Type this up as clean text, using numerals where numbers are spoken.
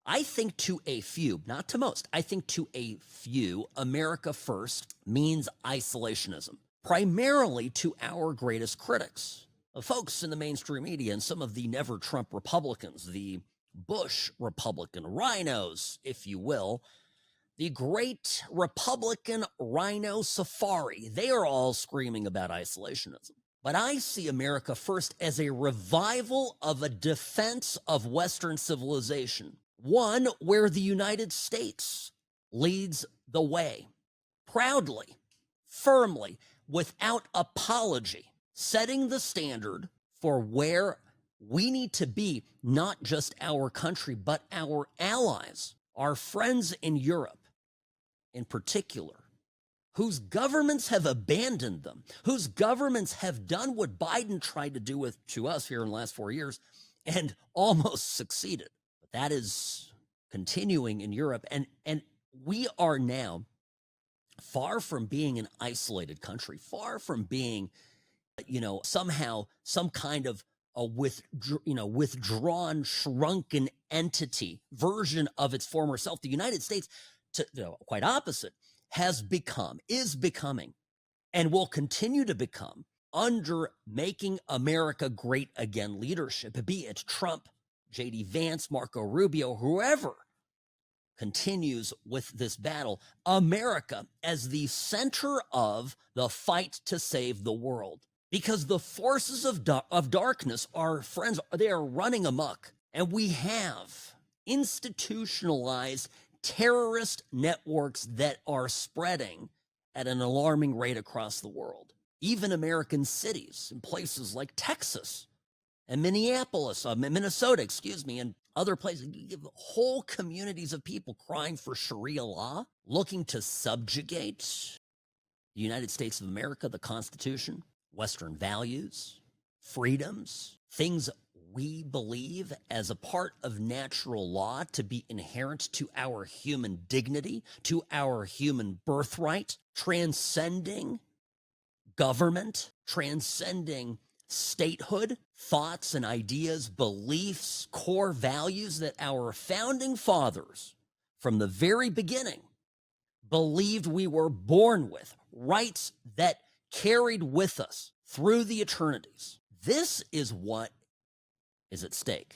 I think to a few, not to most, I think to a few, America first means isolationism, primarily to our greatest critics. Folks in the mainstream media and some of the never Trump Republicans, the Bush Republican rhinos, if you will, the great Republican rhino safari, they are all screaming about isolationism. But I see America first as a revival of a defense of Western civilization, one where the United States leads the way, proudly, firmly, without apology, setting the standard for where we need to be, not just our country, but our allies, our friends in Europe in particular, whose governments have abandoned them, whose governments have done what Biden tried to do to us here in the last 4 years and almost succeeded. But that is continuing in Europe. And we are now far from being an isolated country, far from being, somehow some kind of a withdrawn, shrunken entity version of its former self. The United States, quite opposite, is becoming, and will continue to become under Making America Great Again leadership, be it Trump, J.D. Vance, Marco Rubio, whoever continues with this battle, America as the center of the fight to save the world. Because the forces of darkness, our friends, they are running amok. And we have institutionalized terrorist networks that are spreading at an alarming rate across the world. Even American cities in places like Texas and Minnesota, and other places, you have whole communities of people crying for Sharia law, looking to subjugate the United States of America, the Constitution, Western values, freedoms, things we believe as a part of natural law to be inherent to our human dignity, to our human birthright, transcending government, transcending statehood, thoughts and ideas, beliefs, core values that our founding fathers from the very beginning believed we were born with, rights that carried with us through the eternities. This is what is at stake.